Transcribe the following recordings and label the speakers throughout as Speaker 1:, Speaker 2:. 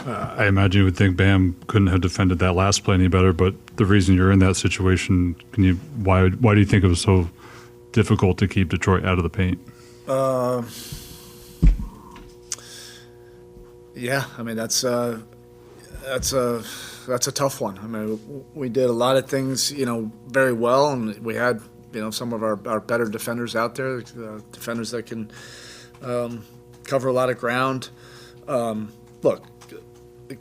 Speaker 1: I imagine you would think Bam couldn't have defended that last play any better, but the reason you're in that situation, why do you think it was so difficult to keep Detroit out of the paint?
Speaker 2: Yeah, I mean that's a tough one. I mean, we did a lot of things, very well, and we had, some of our better defenders out there, defenders that can cover a lot of ground. Look,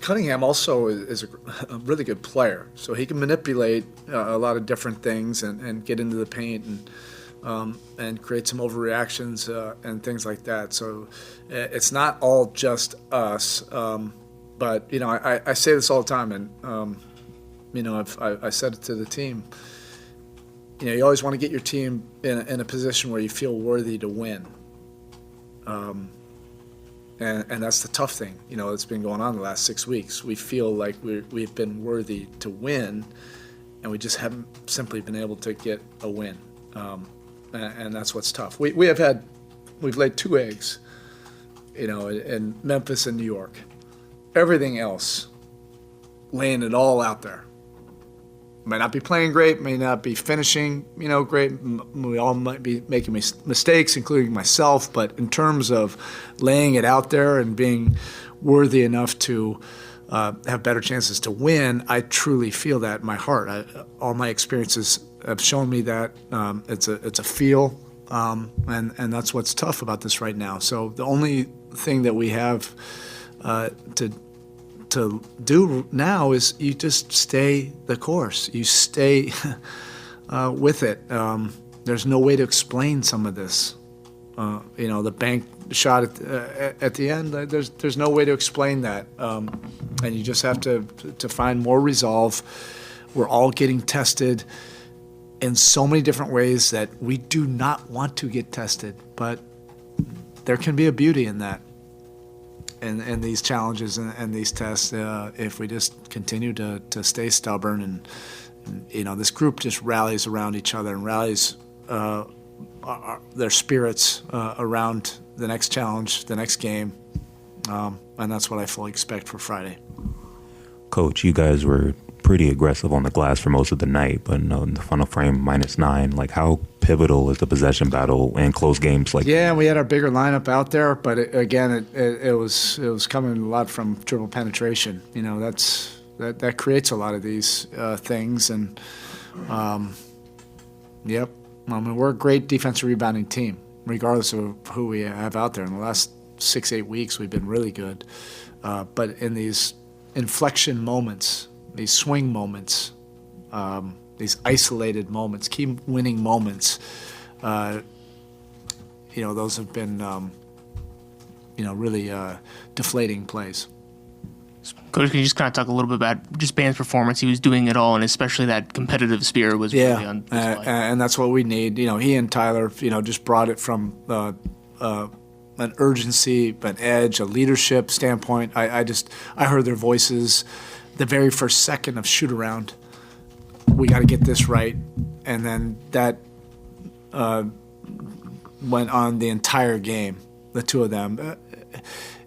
Speaker 2: Cunningham also is a really good player, so he can manipulate a lot of different things and get into the paint and create some overreactions and things like that. So it's not all just us. But, I say this all the time, and, I said it to the team. You always want to get your team in a position where you feel worthy to win. And that's the tough thing, that's been going on the last 6 weeks. We feel like we've been worthy to win, and we just haven't simply been able to get a win. And that's what's tough. We've laid 2 eggs, in Memphis and New York. Everything else, laying it all out there. Might not be playing great, may not be finishing, great. We all might be making mistakes, including myself. But in terms of laying it out there and being worthy enough to have better chances to win, I truly feel that in my heart. All my experiences have shown me that it's a feel, and that's what's tough about this right now. So the only thing that we have to do now is you just stay the course. You stay with it. There's no way to explain some of this. The bank shot at the end. There's no way to explain that, and you just have to find more resolve. We're all getting tested in so many different ways that we do not want to get tested, but there can be a beauty in that. And these challenges and these tests, if we just continue to stay stubborn and this group just rallies around each other and rallies their spirits around the next challenge, the next game, and that's what I fully expect for Friday.
Speaker 3: Coach, you guys were pretty aggressive on the glass for most of the night, but in the final frame, -9. Like, how pivotal is the possession battle in close games like
Speaker 2: Yeah, we had our bigger lineup out there, but it was coming a lot from dribble penetration. That creates a lot of these things, and yep. I mean, we're a great defensive rebounding team, regardless of who we have out there. In the last 6-8 weeks, we've been really good, but in these inflection moments, these swing moments, these isolated moments, key winning moments, those have been, really deflating plays.
Speaker 4: Coach, can you just kind of talk a little bit about just Bam's performance? He was doing it all, and especially that competitive spirit was really on display.
Speaker 2: And that's what we need. He and Tyler, just brought it from an urgency, an edge, a leadership standpoint. I heard their voices the very first second of shoot around. We got to get this right, and then that went on the entire game. The two of them.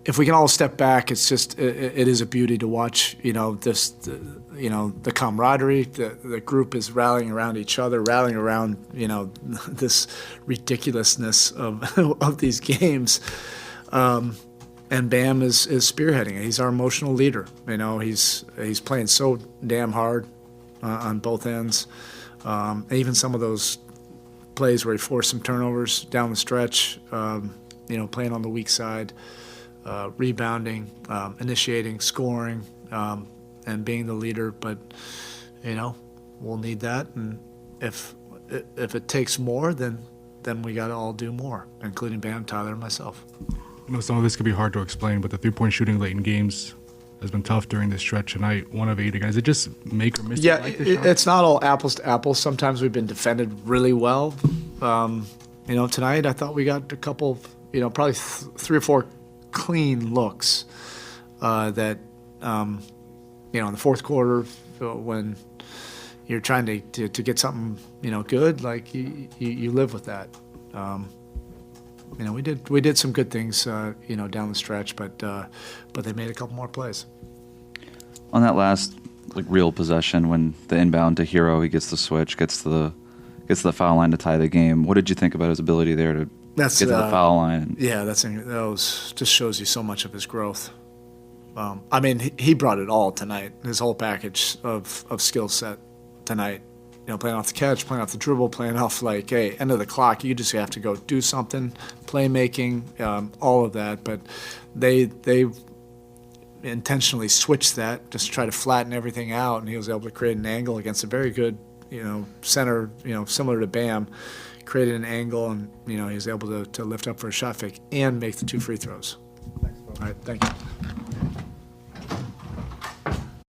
Speaker 2: If we can all step back, it's just it is a beauty to watch. The camaraderie. The group is rallying around each other, rallying around this ridiculousness of these games. And Bam is spearheading it. He's our emotional leader. He's playing so damn hard on both ends. Even some of those plays where he forced some turnovers down the stretch, playing on the weak side, rebounding, initiating, scoring, and being the leader. But, we'll need that. And if it takes more, then we got to all do more, including Bam, Tyler, and myself.
Speaker 5: Some of this could be hard to explain, but the three-point shooting late in games has been tough during this stretch tonight. 1 of 8 again. Is it just make or miss?
Speaker 2: Yeah, it's not all apples to apples. Sometimes we've been defended really well. Tonight I thought we got a couple, probably 3 or 4 clean looks that, in the fourth quarter when you're trying to get something, good, like you live with that. We did some good things, down the stretch, but they made a couple more plays.
Speaker 6: On that last real possession, when the inbound to Hero, he gets the switch, gets to the foul line to tie the game. What did you think about his ability there to get to the foul line?
Speaker 2: Yeah, that just shows you so much of his growth. I mean, he brought it all tonight. His whole package of skill set tonight. Playing off the catch, playing off the dribble, playing off hey, end of the clock. You just have to go do something, playmaking, all of that. But they intentionally switched that, just to try to flatten everything out, and he was able to create an angle against a very good, center, similar to Bam, created an angle, and he was able to lift up for a shot fake and make the 2 free throws. All right, thank you.